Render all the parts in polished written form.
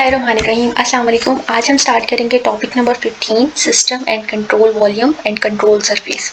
अस्सलाम वालेकुम। आज हम स्टार्ट करेंगे topic number 15 system and control volume and control surface.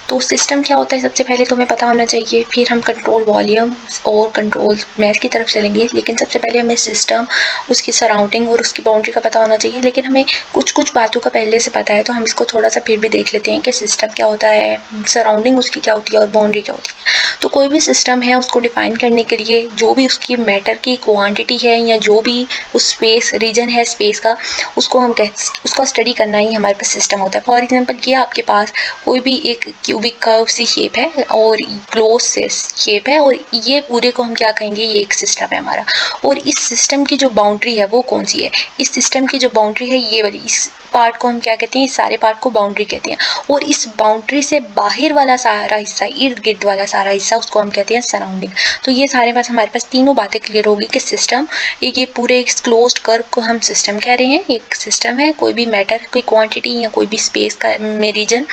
तो सिस्टम क्या होता है सबसे पहले तो हमें पता होना चाहिए, फिर हम कंट्रोल वॉल्यूम और कंट्रोल मैथ की तरफ चलेंगे। लेकिन सबसे पहले हमें सिस्टम, उसकी सराउंडिंग और उसकी बाउंड्री का पता होना चाहिए। लेकिन हमें कुछ बातों का पहले से पता है, तो हम इसको थोड़ा सा फिर भी देख लेते हैं कि सिस्टम क्या होता है, सराउंडिंग उसकी क्या होती है और बाउंड्री क्या होती है। तो कोई भी सिस्टम है उसको डिफाइन करने के लिए जो भी उसकी मैटर की क्वांटिटी है या जो भी उस स्पेस रीजन है स्पेस का, उसको स्टडी करना ही हमारे पास सिस्टम होता है। फॉर एग्जांपल ये आपके पास कोई भी एक क्यूबिक कर्व सी शेप है और क्लोज से शेप है, और ये पूरे को हम क्या कहेंगे, ये एक सिस्टम है हमारा। और इस सिस्टम की जो बाउंड्री है वो कौन सी है, इस सिस्टम की जो बाउंड्री है ये वाली, इस पार्ट को हम क्या कहते हैं, इस सारे पार्ट को बाउंड्री कहते हैं। और इस बाउंड्री से बाहर वाला सारा हिस्सा, इर्द गिर्द वाला सारा हिस्सा, उसको हम कहते हैं सराउंडिंग। तो ये सारे पास हमारे पास तीनों बातें क्लियर होगी कि सिस्टम, ये पूरे क्लोज्ड कर्व को हम सिस्टम कह रहे हैं। एक सिस्टम है, कोई भी मैटर, कोई क्वांटिटी या कोई भी स्पेस का में रीजन,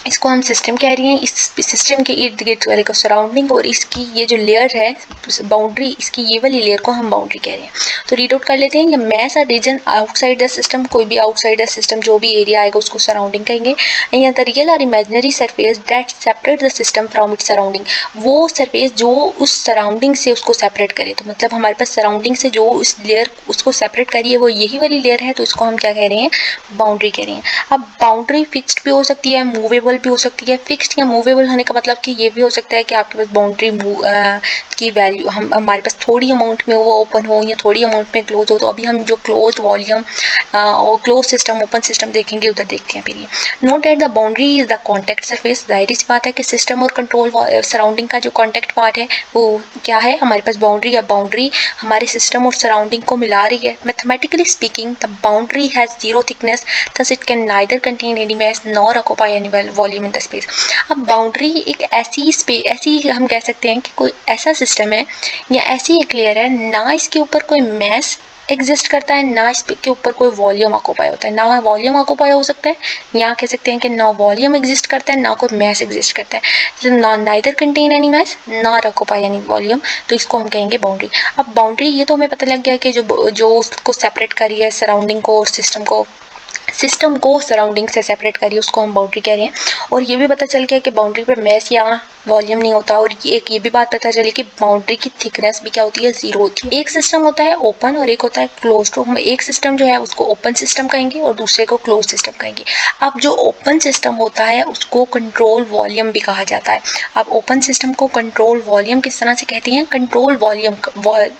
इसको हम सिस्टम कह रहे हैं। इस सिस्टम के इर्द गिर्द वाले को सराउंडिंग, और इसकी ये जो लेयर है बाउंड्री, इसकी ये वाली लेयर को हम बाउंड्री कह रहे हैं। तो रीड आउट कर लेते हैं। Mass a region outside the system, कोई भी आउटसाइड द सिस्टम जो भी एरिया आएगा उसको सराउंडिंग कहेंगे। या द रियल और imaginary surface that separate the system from its surrounding, वो सरफेस जो उस सराउंडिंग से उसको सेपरेट करे। तो मतलब हमारे पास सराउंडिंग से जो उस लेयर उसको सेपरेट करिए वो यही वाली लेयर है, तो इसको हम क्या कह रहे हैं, बाउंड्री कह रहे हैं। अब बाउंड्री फिक्स्ड भी हो सकती है, मूवेबल भी हो सकती है। फिक्स्ड या मूवेबल होने का मतलब कि ये भी हो सकता है कि आपके पास बाउंड्री की वैल्यू हमारे पास थोड़ी अमाउंट में वो ओपन हो या थोड़ी अमाउंट में क्लोज हो। तो अभी हम जो क्लोज वॉल्यूम और क्लोज सिस्टम, ओपन सिस्टम देखेंगे, उधर देखते हैं। फिर ये note at the boundary is the contact surface. जाहिर सी बात है कि सिस्टम और कंट्रोल सराउंडिंग का जो कॉन्टेक्ट पार्ट है वो क्या है, हमारे पास बाउंड्री। या बाउंड्री हमारे सिस्टम और सराउंडिंग को मिला रही है। Mathematically speaking the boundary has zero thickness, thus it can neither contain any mass nor occupy any volume in the space। अब बाउंड्री एक ऐसी हम कह सकते हैं कि कोई ऐसा सिस्टम है या ऐसी एक लेयर है, ना इसके ऊपर कोई मैस एग्जिस्ट करता है, ना इसके ऊपर कोई वॉल्यूम ऑक्यूपाई होता है। ना वॉल्यूम ऑक्यूपाई हो सकता है, या कह सकते हैं कि ना वॉल्यूम एग्जिस्ट करता है, ना कोई मैस एग्जिस्ट करता है। Neither contain any mass nor occupy any volume, तो इसको हम कहेंगे बाउंड्री। अब बाउंड्री ये तो हमें पता लग गया कि जो उसको सेपरेट करी है सराउंडिंग को और सिस्टम को सराउंडिंग से सेपरेट करिए, उसको हम बाउंड्री कह रहे हैं। और ये भी पता चल गया कि बाउंड्री पर मैस या वॉल्यूम नहीं होता। और ये भी बात पता चली कि बाउंड्री की थिकनेस भी क्या होती है, जीरो होती है। एक सिस्टम होता है ओपन और एक होता है क्लोज। तो हम एक सिस्टम जो है उसको ओपन सिस्टम कहेंगे और दूसरे को क्लोज सिस्टम कहेंगे। अब जो ओपन सिस्टम होता है उसको कंट्रोल वॉल्यूम भी कहा जाता है। अब ओपन सिस्टम को कंट्रोल वॉल्यूम किस तरह से कहते हैं, कंट्रोल वॉल्यूम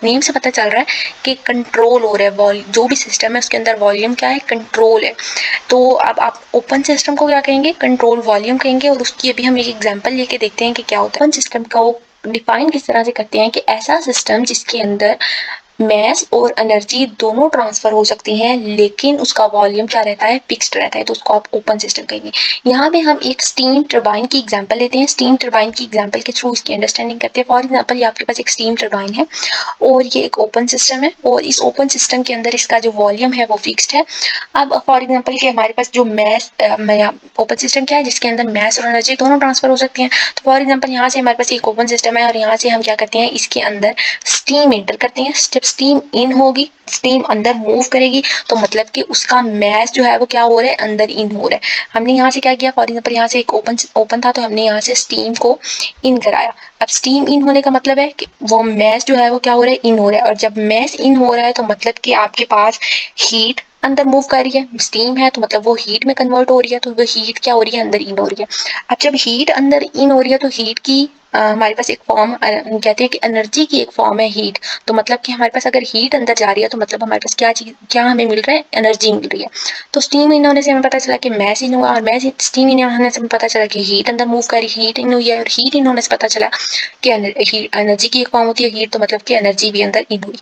नेम से पता चल रहा है कि कंट्रोल हो रहा है, जो भी सिस्टम है उसके अंदर वॉल्यूम क्या है, कंट्रोल है। तो अब आप ओपन सिस्टम को क्या कहेंगे, कंट्रोल वॉल्यूम कहेंगे। और उसकी अभी हम एक एग्जांपल लेके देखते हैं कि क्या होता है। ओपन सिस्टम को डिफाइन किस तरह से करते हैं कि ऐसा सिस्टम जिसके अंदर मैस और एनर्जी दोनों ट्रांसफर हो सकती हैं, लेकिन उसका वॉल्यूम क्या रहता है, फिक्स्ड रहता है, तो उसको आप ओपन सिस्टम कहेंगे। यहाँ पे हम एक स्टीम टरबाइन की एग्जांपल लेते हैं। स्टीम टरबाइन की एग्जांपल के थ्रू इसकी अंडरस्टैंडिंग करते हैं। फॉर एग्जांपल ये आपके पास एक स्टीम टरबाइन है और ये एक ओपन सिस्टम है, और इस ओपन सिस्टम के अंदर इसका जो वॉल्यूम है वो फिक्स्ड है। अब फॉर एग्जांपल कि हमारे पास जो मैस ओपन सिस्टम क्या है, जिसके अंदर मैस और एनर्जी दोनों ट्रांसफर हो सकती हैं। तो फॉर एग्जांपल यहाँ से हमारे पास एक ओपन सिस्टम है और यहाँ से हम क्या करते हैं, इसके अंदर स्टीम एंटर करते हैं। जब स्टीम इन होगी, स्टीम अंदर मूव करेगी, तो मतलब कि उसका मैस जो है वो क्या हो रहा है, अंदर इन हो रहा है। हमने यहाँ से क्या किया, फॉर एग्जांपल यहाँ से एक ओपन था, तो हमने यहाँ से स्टीम को इन कराया। अब स्टीम इन होने का मतलब है कि वो मैस जो है वो क्या हो रहा है, इन हो रहा है। और जब मैस इन हो रहा है तो मतलब कि आपके पास हीट अंदर मूव कर रही है। स्टीम है तो मतलब वो हीट में कन्वर्ट हो रही है, तो वो हीट क्या हो रही है, अंदर इन हो रही है। अब जब हीट अंदर इन हो रही है तो हीट की हमारे पास एक फॉर्म कहते हैं कि एनर्जी की एक फॉर्म है हीट। तो मतलब कि हमारे पास अगर हीट अंदर जा रही है तो मतलब हमारे पास क्या हमें मिल रहा है, एनर्जी मिल रही है। तो स्टीम इन होने से हमें पता चला कि मैस इन हुआ, और स्टीम इन होने से हमें पता चला कि हीट अंदर मूव करी, हीट इन हुई है। और हीट इन होने से पता चला कि एनर्जी की एक फॉर्म होती है हीट, तो मतलब कि एनर्जी भी अंदर इन हुई।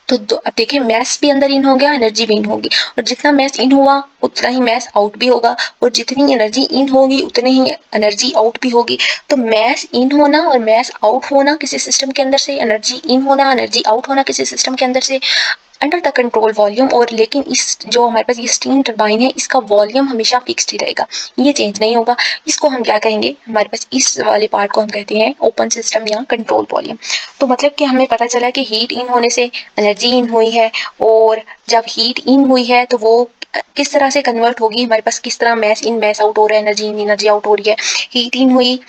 तो अब देखिए, मैस भी अंदर इन हो गया, एनर्जी भी इन होगी। और जितना मैस इन हुआ उतना ही मैस आउट भी होगा, और जितनी एनर्जी इन होगी उतनी ही एनर्जी आउट भी होगी। तो मैस इन होना और मैस आउट होना किसी सिस्टम के अंदर से, एनर्जी इन होना एनर्जी आउट होना किसी सिस्टम के अंदर से, अंडर द कंट्रोल वॉल्यूम, और लेकिन इस जो हमारे पास ये स्टीम टरबाइन है इसका वॉल्यूम हमेशा फिक्स्ड ही रहेगा, ये चेंज नहीं होगा। इसको हम क्या कहेंगे, हमारे पास इस वाले पार्ट को हम कहते हैं ओपन सिस्टम या कंट्रोल वॉल्यूम। तो मतलब कि हमें पता चला कि हीट इन होने से एनर्जी इन हुई है, और जब हीट इन हुई है तो वो किस तरह से कन्वर्ट होगी, हमारे पास किस तरह मैस इन मैस आउट हो रहा है, एनर्जी इन एनर्जी आउट हो रही है। हीट इन हुई,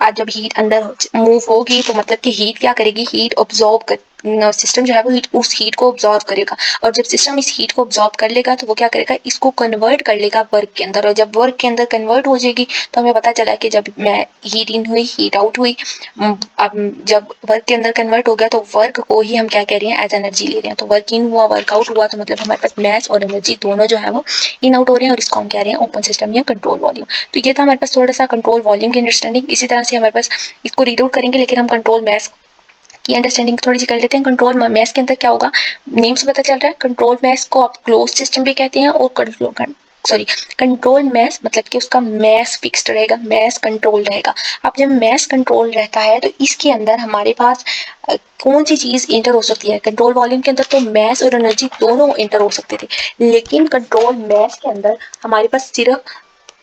आज जब हीट अंदर मूव होगी तो मतलब कि हीट क्या करेगी, हीट ऑब्जॉर्ब कर, सिस्टम जो है वो उस हीट को ऑब्जॉर्व करेगा, और जब सिस्टम इस हीट को ऑब्जॉर्व कर लेगा तो वो क्या करेगा, इसको कन्वर्ट कर लेगा वर्क के अंदर, और जब वर्क के अंदर कन्वर्ट हो जाएगी तो हमें पता चला कि जब मैं हीट इन हुई हीट आउट हुई, अब जब वर्क के अंदर कन्वर्ट हो गया तो वर्क को ही हम क्या कह रहे हैं, एज एनर्जी ले रहे हैं। तो वर्क इन हुआ वर्क आउट हुआ, तो मतलब हमारे पास मैस और एनर्जी दोनों जो है वो इन आउट हो रहे हैं, और इसको हम कह रहे हैं ओपन सिस्टम या कंट्रोल वॉल्यूम। तो ये था हमारे पास थोड़ा सा कंट्रोल वॉल्यूम की अंडरस्टैंडिंग। इसी तरह से हमारे पास इसको रीड आउट करेंगे, लेकिन हम कंट्रोल मैस की अंडरस्टैंडिंग थोड़ी सी कर लेते हैं। कंट्रोल मैस के अंदर क्या होगा, नेम से पता चल रहा है, कंट्रोल मैस को आप क्लोज सिस्टम भी कहते हैं, और कंट्रोल मैस मतलब कि उसका मैस फिक्स्ड रहेगा, मैस कंट्रोल रहेगा। अब जब मैस कंट्रोल रहता है तो इसके अंदर हमारे पास कौन सी चीज इंटर हो सकती है, कंट्रोल वॉल्यूम के अंदर तो मैस और एनर्जी दोनों इंटर हो सकते थे, लेकिन कंट्रोल मैस के अंदर हमारे पास सिर्फ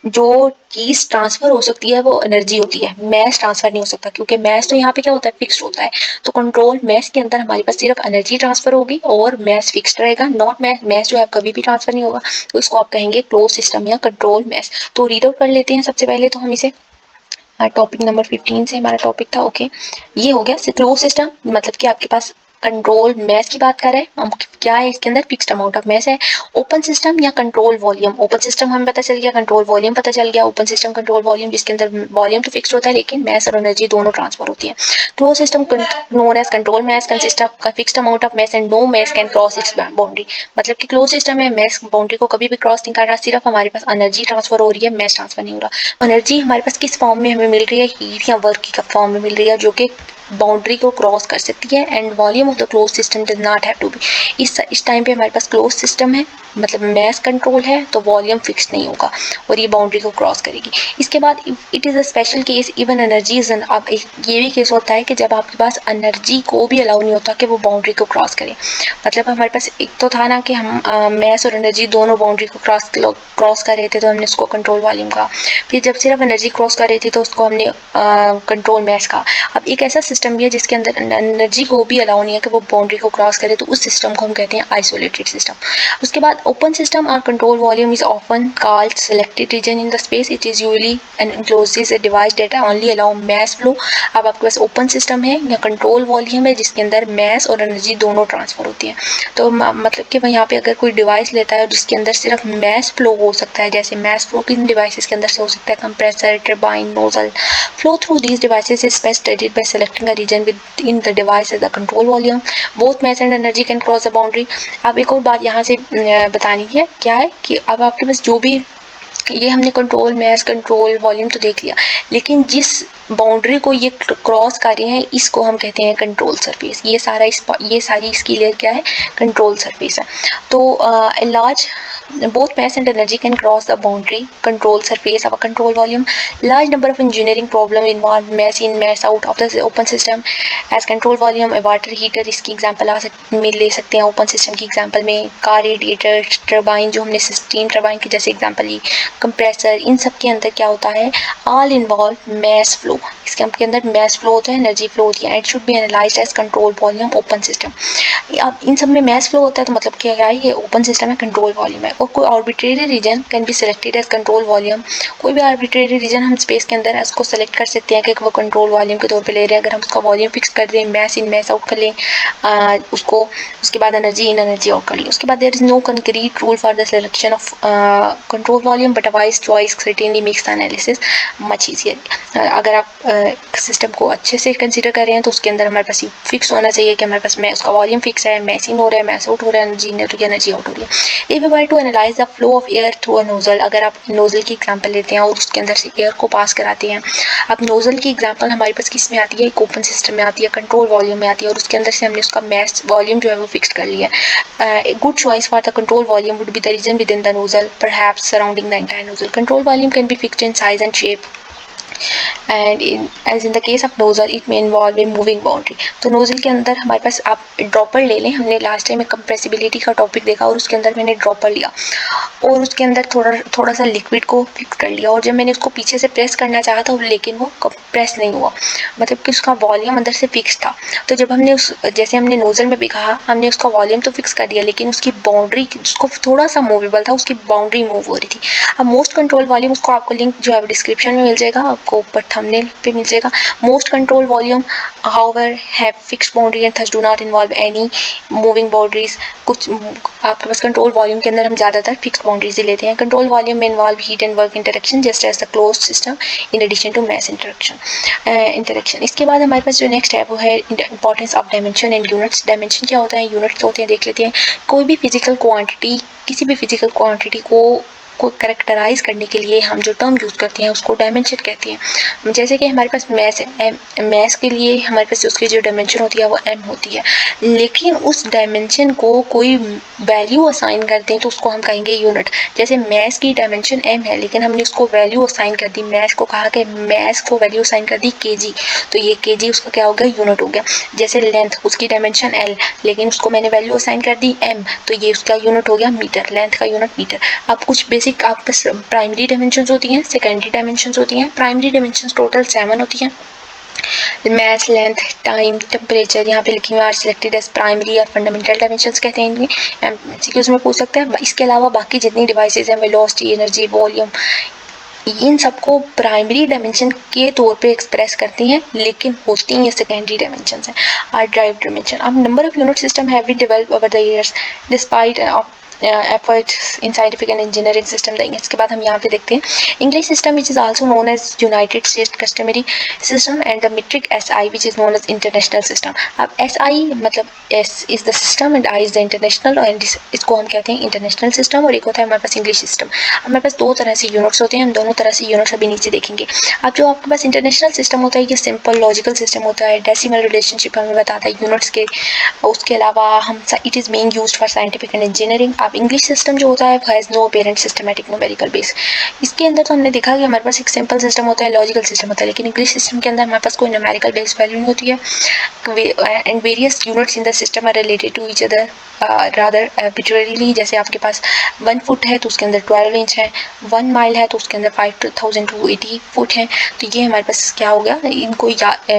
जो चीज ट्रांसफर हो सकती है वो एनर्जी होती है, मैस ट्रांसफर नहीं हो सकता, क्योंकि मैस तो यहाँ पे क्या होता है, फिक्स्ड होता है। तो कंट्रोल मैस के अंदर हमारे पास सिर्फ एनर्जी ट्रांसफर होगी और मैस फिक्स्ड रहेगा, नॉट मैस, मैस जो है कभी भी ट्रांसफर नहीं होगा। तो इसको आप कहेंगे क्लोज सिस्टम या कंट्रोल मैस। तो रीड आउट कर लेते हैं सबसे पहले तो हम इसे, टॉपिक नंबर 15 से हमारा टॉपिक था, ओके। ये हो गया क्लोज सिस्टम, मतलब कि आपके पास कंट्रोल मैस की बात कर रहे हैं हम, क्या है इसके अंदर फिक्स्ड अमाउंट ऑफ मैस है। ओपन सिस्टम या कंट्रोल वॉल्यूम, ओपन सिस्टम हमें पता चल गया, कंट्रोल वॉल्यूम पता चल गया। ओपन सिस्टम कंट्रोल वॉल्यूम जिसके अंदर वॉल्यूम तो फिक्स्ड होता है लेकिन मैस और एनर्जी दोनों ट्रांसफर होती है। Close system known as control mass consist of fixed amount of mass and no mass can cross its boundary. मतलब कि क्लोज सिस्टम में मैस बाउंड्री को कभी भी क्रॉस नहीं कर रहा, सिर्फ हमारे पास एनर्जी ट्रांसफर हो रही है, मैस ट्रांसफर नहीं हो रहा। एनर्जी हमारे पास किस फॉर्म में हमें मिल रही है, हीट या वर्क की फॉर्म में मिल रही है, जो कि बाउंड्री को क्रॉस कर सकती है। And volume of the close system does not have to be, इस टाइम पे हमारे पास क्लोज सिस्टम है, मतलब मैस कंट्रोल है, तो वॉल्यूम फिक्स नहीं होगा और ये बाउंड्री को क्रॉस करेगी। इसके बाद it is a special case even energy is, अब ये भी केस होता है कि जब आपके पास एनर्जी को भी अलाउ नहीं होता कि वो बाउंड्री को क्रॉस करे। मतलब हमारे पास एक तो था ना कि हम मैस और एनर्जी दोनों बाउंड्री को क्रॉस कर रहे थे, तो हमने उसको कंट्रोल वॉल्यूम कहा। फिर जब सिर्फ एनर्जी क्रॉस कर रही थी तो उसको हमने कंट्रोल मैस कहा। अब एक ऐसा सिस्टम भी है जिसके अंदर एनर्जी को भी अलाउ नहीं है कि वो बाउंड्री को क्रॉस करे, तो उस सिस्टम को हम कहते हैं आइसोलेटेड सिस्टम। उसके बाद ओपन सिस्टम और control volume is often called selected region in the space, it is usually and encloses a device that only allow mass flow। अब आपके पास ओपन सिस्टम है या कंट्रोल वॉल्यूम है जिसके अंदर मैस और एनर्जी दोनों ट्रांसफर होती है। तो मतलब कि यहाँ पे अगर कोई डिवाइस लेता है जिसके अंदर सिर्फ मैस फ्लो हो सकता है, जैसे मैस फ्लो किन डिवाइसेस के अंदर से हो सकता है, compressor, turbine, nozzle. Flow through these devices is best studied by selecting a region within the device as the control volume. Both mass and energy can cross the boundary। अब एक और बात यहाँ से बतानी है, क्या है कि अब आपके पास जो भी, ये हमने कंट्रोल मैस कंट्रोल वॉल्यूम तो देख लिया, लेकिन जिस बाउंड्री को ये क्रॉस कर रहे हैं इसको हम कहते हैं कंट्रोल सरफेस। ये सारी इसकी लेयर क्या है, कंट्रोल सरफेस है। तो large both mass and energy can cross the boundary control surface of a control volume। Large number of engineering problems involve mass in mass out of the open system as control volume। Water heater इसकी example में ले सकते हैं open system की example में, car radiator, turbine जो हमने steam turbine की जैसे एग्जांपल ली, कंप्रेसर, इन सब के अंदर क्या होता है, ऑल इन्वॉल्व मैस फ्लो। इसके अंदर मैस फ्लो होता है, एनर्जी फ्लो होती है। It should be analysed as control volume open system. अब इन सब में मैस फ्लो होता है तो मतलब क्या है, ये ओपन सिस्टम है, कंट्रोल वॉल्यूम है। और कोई arbitrary region can be selected as control volume. कोई भी आर्बिट्रेरी रीजन हम स्पेस के अंदर उसको सेलेक्ट कर सकते हैं कि वो कंट्रोल वॉल्यूम के तौर पे ले रहे हैं। अगर हम उसका वॉल्यूम फिक्स कर दें, मैस इन मैस आउट कर लें उसको, उसके बाद एनर्जी इन एनर्जी आउट कर लें। उसके बाद there is no concrete rule for the selection of control volume but a wise choice certainly makes the analysis much easier. अगर आप सिस्टम को अच्छे से कंसीडर कर रहे हैं तो उसके अंदर हमारे पास फिक्स होना चाहिए कि हमारे पास उसका वॉल्यूम फिक्स है, मैस इन हो रहा है, मैस आउट हो रहा है, एनर्जी आउट हो रही है। If you want to analyse the flow of air through a nozzle, अगर आप नोजल की एग्जांपल लेते हैं और उसके अंदर से एयर को पास कराते हैं। अब नोजल की एग्जांपल हमारे पास किस में आती है, एक ओपन सिस्टम में आती है, कंट्रोल वॉल्यूम में आती है, और उसके अंदर से हमने उसका मैस वॉल्यूम जो है वो फिक्स कर लिया है। A good choice for the control volume would be the region within the nozzle, perhaps surrounding the entire nozzle। Control volume can be fixed in size and shape and as in the case of nozzle it में involve in moving boundary. तो nozzle के अंदर हमारे पास आप dropper ले लें, हमने लास्ट टाइम में कंप्रेसिबिलिटी का टॉपिक देखा और उसके अंदर मैंने ड्रॉपर लिया और उसके अंदर थोड़ा सा लिक्विड को फिक्स कर लिया और जब मैंने उसको पीछे से प्रेस करना चाहा था लेकिन वो प्रेस नहीं हुआ, मतलब कि उसका वॉल्यूम अंदर से फिक्स था। तो जब हमने जैसे हमने नोजल में भी कहा, हमने उसका वॉल्यूम तो फिक्स कर दिया लेकिन उसकी बाउंड्री, उसको थोड़ा सा मूवेबल था, उसकी बाउंड्री मूव हो रही थी। अब मोस्ट कंट्रोल वॉल्यूम, उसको आपको लिंक जो है डिस्क्रिप्शन में मिल जाएगा, आपको ऊपर थंबनेल पे मिल जाएगा। Most control volume however have fixed boundary and thus do not involve any moving boundaries. कुछ आपके पास कंट्रोल वॉल्यूम के अंदर हम ज़्यादातर फिक्स्ड बाउंड्रीज ही लेते हैं। कंट्रोल वॉल्यूम में involve heat and work interaction just as the closed system in addition to mass interaction. इसके बाद हमारे पास जो नेक्स्ट है वो है importance of dimension and units. Dimension क्या होता है, यूनिट्स होते हैं, देख लेते हैं। कोई भी फिजिकल क्वांटिटी, किसी भी फिजिकल क्वांटिटी को करेक्टराइज करने के लिए हम जो टर्म यूज़ करते हैं उसको डायमेंशन कहते हैं। जैसे कि हमारे पास मैस है, मैस के लिए हमारे पास उसकी जो डायमेंशन होती है वो m होती है, लेकिन उस डायमेंशन को कोई वैल्यू असाइन करते हैं तो उसको हम कहेंगे यूनिट। जैसे मैस की डायमेंशन m है लेकिन हमने उसको वैल्यू असाइन कर दी, मैस को कहा कि मैस को वैल्यू असाइन कर दी kg, तो ये kg उसका क्या हो गया, यूनिट हो गया। जैसे लेंथ, उसकी डायमेंशन l लेकिन उसको मैंने वैल्यू असाइन कर दी m, तो ये उसका यूनिट हो गया मीटर, लेंथ का यूनिट मीटर। अब कुछ बेसिक आपके प्राइमरी डायमेंशंस होती हैं, सेकेंडरी डायमेंशंस होती हैं। प्राइमरी डायमेंशंस टोटल 7 होती हैं। मैथ, लेंथ, टाइम, टेम्परेचर, यहाँ पे लिखी हुई आर सिलेक्टेड एज प्राइमरी और फंडामेंटल डायमेंशंस कहते हैं इनमें, एमसीक्यूज में पूछ सकते हैं। इसके अलावा बाकी जितनी डिवाइसेज हैं, वेलोसिटी, एनर्जी, वॉल्यूम, इन सबको प्राइमरी डायमेंशन के तौर पे एक्सप्रेस करती हैं लेकिन होती हैं सेकेंडरी डायमेंशन हैं, आर ड्राइव डायमेंशन। अब number of unit system have been developed over the years despite efforts in scientific and engineering system। इसके बाद हम यहाँ पे देखते हैं English system which is also known as United States customary system and the metric SI which is known as international system। अब SI मतलब S is the system and I is the international, और इसको हम कहते हैं international system, और एक होता है हमारे पास English system। हमारे पास दो तरह से यूनिट्स होते हैं, हम दोनों तरह से यूनिट्स अभी नीचे देखेंगे। अब जो आपके पास इंटरनेशनल सिस्टम होता है ये सिंपल लॉजिकल सिस्टम होता है, डेसिमल रिलेशनशिप हमें बताता है यूनिट्स के। उसके अलावा हम it is being used for scientific and engineering. अब इंग्लिश सिस्टम जो होता है has no apparent systematic numerical base. इसके अंदर तो हमने देखा कि हमारे पास एक सिंपल सिस्टम होता है, लॉजिकल सिस्टम होता है, लेकिन इंग्लिश सिस्टम के अंदर हमारे पास कोई न्यूमेरिकल बेस वैल्यू नहीं होती है, and various units in the system are related to each other rather arbitrarily. जैसे आपके पास 1 फुट है तो उसके अंदर 12 इंच है, 1 माइल है तो उसके अंदर 5280 फुट है। तो ये हमारे पास क्या हो गया, इनको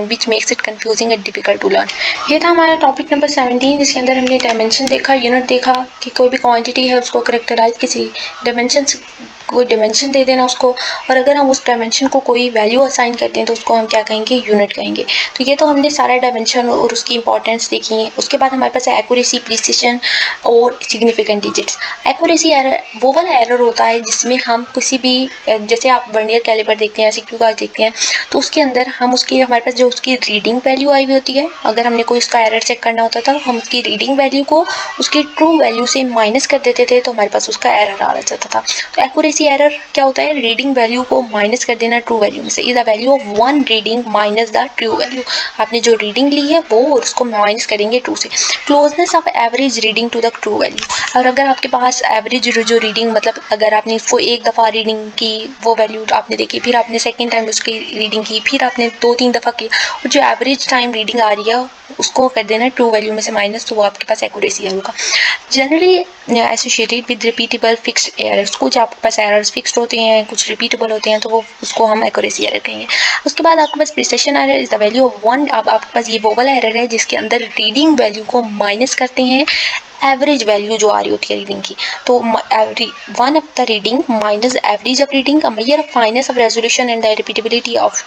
which makes it confusing and difficult to learn. ये था हमारा टॉपिक नंबर 17 जिसके अंदर हमने डायमेंशन देखा, यूनिट देखा कि कोई भी क्वांटिटी है उसको करेक्टराइज, किसी डायमेंशन कोई डायमेंशन दे देना उसको, और अगर हम उस डायमेंशन को कोई वैल्यू असाइन करते हैं तो उसको हम क्या कहेंगे, यूनिट कहेंगे। तो ये तो हमने सारा डायमेंशन और उसकी इंपॉर्टेंस देखी है। उसके बाद हमारे पास है एक्यूरेसी, प्रिसिशन और सिग्निफिकेंट डिजिट्स। एक्यूरेसी एरर वो वाला एरर होता है जिसमें हम किसी भी, जैसे आप वर्नियर कैलिपर देखते हैं, सीक्यू कार्ड देखते हैं, तो उसके अंदर हम उसकी, हमारे पास जो उसकी रीडिंग वैल्यू आई हुई होती है, अगर हमने कोई उसका एरर चेक करना होता था हम उसकी रीडिंग वैल्यू को उसकी ट्रू वैल्यू से माइनस कर देते थे तो हमारे पास उसका एरर आ जाता था। तो एक्यूरेसी एरर क्या होता है, रीडिंग वैल्यू को माइनस कर देना ट्रू वैल्यू में से। Is the value of one reading minus the true value. आपने जो रीडिंग ली है वो और उसको माइनस करेंगे ट्रू से। Closeness of average reading to the true value. और अगर आपके पास एवरेज जो रीडिंग, मतलब अगर आपने इसको एक दफ़ा रीडिंग की, वो वैल्यू आपने देखी, फिर आपने सेकेंड टाइम उसकी रीडिंग की, फिर आपने 2-3 दफ़ा की, और जो एवरेज टाइम रीडिंग आ रही है उसको कर देना ट्रू वैल्यू में से माइनस, तो वो आपके पास एक्यूरेसी होगा। Generally associated with repeatable fixed errors. कुछ आपके पास एरर्स फिक्स्ड होते हैं, कुछ रिपीटेबल होते हैं, तो वो उसको हम एक्यूरेसी एरर कहेंगे। उसके बाद आपके पास precision error is the value of one. अब आपके पास ये वो वाला एरर है जिसके अंदर रीडिंग वैल्यू को माइनस करते हैं एवरेज वैल्यू जो आ रही होती है रीडिंग की। तो one of the reading minus average of reading, a measure of finance of resolution and the repeatability of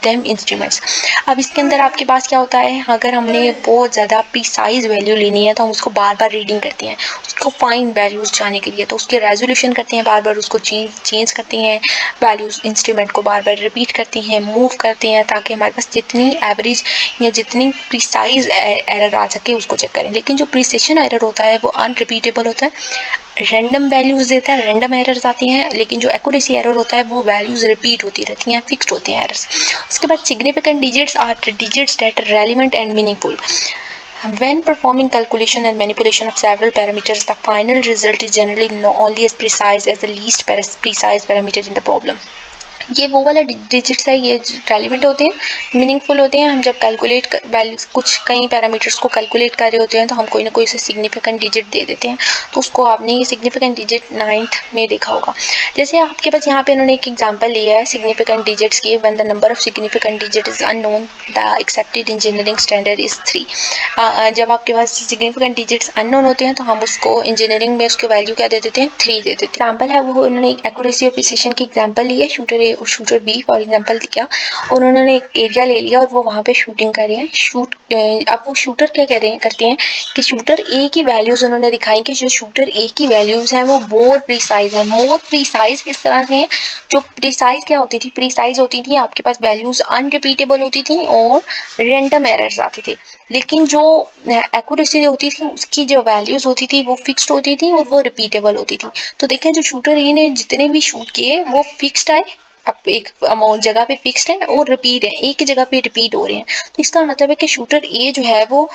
them instruments. अब इसके अंदर आपके पास क्या होता है, अगर हमने बहुत ज़्यादा प्रिसाइज वैल्यू लेनी है तो हम उसको बार बार रीडिंग करते हैं, उसको फाइन वैल्यूज जाने के लिए, तो उसके रेजोल्यूशन करते हैं, बार बार उसको चेंज करते हैं वैल्यूज, इंस्ट्रूमेंट को बार बार रिपीट करते हैं, मूव करते हैं, ताकि हमारे पास जितनी एवरेज या जितनी प्रिसाइज एरर आ सके उसको चेक करें। लेकिन जो प्रिसिशन एरर होता है वो अनरिपीटेबल होता है, रैंडम वैल्यूज देता है, रैंडम एरर्स आती हैं, लेकिन जो एक्यूरेसी एरर होता है वो वैल्यूज रिपीट होती रहती हैं, फिक्स्ड होते हैं एरर्स। उसके बाद significant digits are digits that are relevant and meaningful. When performing calculation and manipulation of several parameters, the final result is generally not only as precise as the least precise parameter in the problem. ये वो वाला digits है, ये relevant होते हैं, meaningful होते हैं। हम जब कैलकुलेट वैल्यूज कुछ कई पैरामीटर्स को कैलकुलेट कर रहे होते हैं तो हम कोई ना कोई से सिग्निफिकेंट डिजिट दे देते हैं। तो उसको आपने ये सिग्निफिकेंट डिजिट 9th में देखा होगा। जैसे आपके पास यहाँ पे उन्होंने एक एग्जांपल लिया है सिग्निफिकेंट डिजिट्स की, when the number of significant digit is unknown the accepted engineering standard is 3। जब आपके पास सिग्निफिकेंट डिजिट्स अननोन होते हैं तो हम उसको इंजीनियरिंग में उसकी वैल्यू क्या दे देते हैं, 3 दे देते हैं। एग्जाम्पल है वो उन्होंने एक्यूरेसी और प्रिसिशन की एग्जाम्पल ली है, शूटर ए और शूटर बी फॉर एग्जाम्पल दिया, और उन्होंने एक एरिया ले लिया और वो वहाँ पे शूटिंग कर रहे हैं। अब वो शूटर क्या करते हैं कि शूटर ए की वैल्यूज उन्होंने दिखाई कि जो शूटर ए की वैल्यूज हैं वो मोर प्रिसाइज है। मोर प्रिसाइज किस तरह से, जो प्रिसाइज क्या होती थी, प्रिसाइज होती थी आपके पास वैल्यूज अनरिपीटेबल होती थी और रैंडम एरर्स आती थी। लेकिन जो एक्यूरेसी होती थी उसकी जो वैल्यूज होती थी वो फिक्स्ड होती थी और वो रिपीटेबल होती थी। तो देखें जो शूटर ए ने जितने भी शूट किए वो फिक्स्ड आए, अब एक अमाउंट जगह पे फिक्स्ड है और रिपीट है, एक ही जगह पे रिपीट हो रहे हैं। तो इसका मतलब है कि शूटर ए जो है वो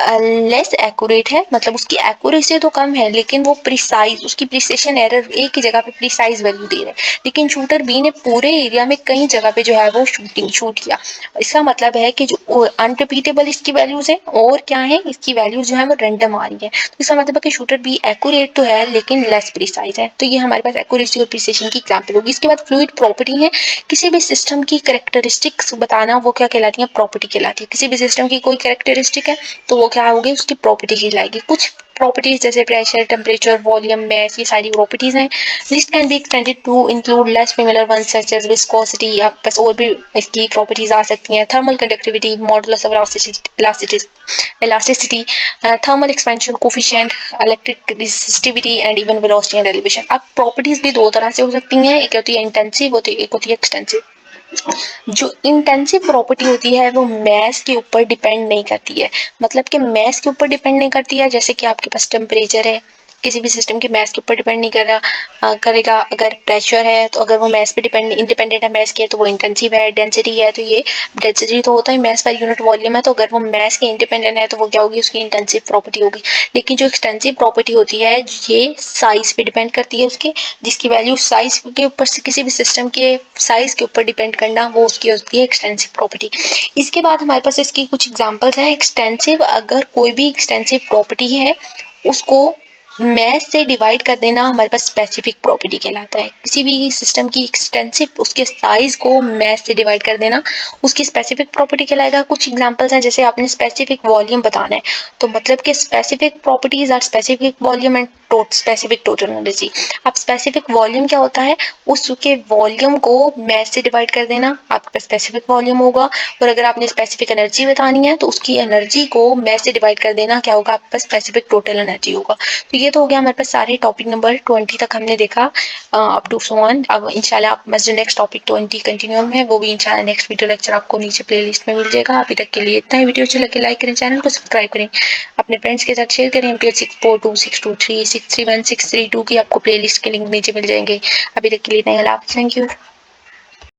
लेस एक्यूरेट है, मतलब उसकी एक्यूरेसी तो कम है लेकिन वो प्रिसाइज, उसकी प्रिसिशन एरर एक ही जगह पे प्रिसाइज वैल्यू दे रहे हैं। लेकिन शूटर बी ने पूरे एरिया में कई जगह पे जो है वो शूट किया। इसका मतलब है कि जो अनरिपीटेबल इसकी वैल्यूज है और क्या है, इसकी वैल्यूज जो है वो रैंडम आ रही है। तो इसका मतलब है कि शूटर बी एक्यूरेट तो है लेकिन लेस प्रिसाइज है। तो ये हमारे पास एक्यूरेसी और प्रिसिशन की एग्जाम्पल होगी। इसके बाद फ्लूइड प्रॉपर्टी है, किसी भी सिस्टम की कैरेक्टरिस्टिक्स बताना, वो क्या कहलाती है, प्रॉपर्टी कहलाती है। किसी भी सिस्टम की कोई कैरेक्टरिस्टिक है तो वो क्या होगी, उसकी प्रॉपर्टी कहलाएगी। कुछ प्रॉपर्टीज जैसे प्रेशर, टेम्परेचर, वॉल्यूम, मैस, ये सारी प्रॉपर्टीज हैं। List can be extended to include less familiar ones such as viscosity, आप बस और भी इसकी प्रॉपर्टीज आ सकती हैं। Thermal conductivity, modulus of elasticity, thermal expansion coefficient, electric resistivity and even velocity and elevation. अब प्रॉपर्टीज भी दो तरह से हो सकती हैं, एक होती है इंटेंसिव, एक होती है एक्सटेंसिव। जो इंटेंसिव प्रॉपर्टी होती है वो मैस के ऊपर डिपेंड नहीं करती है, मतलब कि मैस के ऊपर डिपेंड नहीं करती है। जैसे कि आपके पास टेम्परेचर है, किसी भी सिस्टम के मैस के ऊपर डिपेंड नहीं करेगा। अगर प्रेशर है तो अगर वो मैस पे डिपेंड इंडिपेंडेंट है मैस के तो वो इंटेंसिव है। डेंसिटी है तो ये डेंसिटी तो होता है मैस पर यूनिट वॉल्यूम है, तो अगर वो मैस के इंडिपेंडेंट है तो वो क्या होगी, उसकी इंटेंसिव प्रॉपर्टी होगी। लेकिन जो एक्सटेंसिव प्रॉपर्टी होती है ये साइज पे डिपेंड करती है उसके, जिसकी वैल्यू साइज के ऊपर से, किसी भी सिस्टम के साइज के ऊपर डिपेंड करना, वो उसकी होती है एक्सटेंसिव प्रॉपर्टी। इसके बाद हमारे पास इसकी कुछ एग्जांपल्स हैं। एक्सटेंसिव, अगर कोई भी एक्सटेंसिव प्रॉपर्टी है उसको मैस से डिवाइड कर देना हमारे पास स्पेसिफिक प्रॉपर्टी कहलाता है। किसी भी सिस्टम की एक्सटेंसिव, उसके साइज को मैस से डिवाइड कर देना उसकी स्पेसिफिक प्रॉपर्टी कहलाएगा। कुछ एग्जांपल्स हैं, जैसे आपने स्पेसिफिक वॉल्यूम बताना है तो मतलब कि specific properties are specific volume and specific total energy. अब स्पेसिफिक वॉल्यूम क्या होता है, उसके वॉल्यूम को मैस से डिवाइड कर देना आपका स्पेसिफिक वॉल्यूम होगा। और अगर आपने स्पेसिफिक एनर्जी बतानी है तो उसकी एनर्जी को मैस से डिवाइड कर देना, क्या होगा, आपका स्पेसिफिक टोटल एनर्जी होगा। तो ये तो हो गया हमारे पास सारे टॉपिक नंबर 20 तक हमने देखा अप टू 1। अब इंशाल्लाह आप मस्ट नेक्स्ट टॉपिक 20 कंटिन्यूम है, वो भी इंशाल्लाह नेक्स्ट वीडियो लेक्चर आपको नीचे प्लेलिस्ट में मिल जाएगा। अभी तक के लिए इतना ही। वीडियो अच्छी लगे लाइक करें, चैनल को सब्सक्राइब करें, अपने फ्रेंड्स के साथ शेयर करें। MTH642, 623, 631, 632 की आपको प्लेलिस्ट के लिंक नीचे मिल जाएंगे। अभी तक के लिए थैंक यू।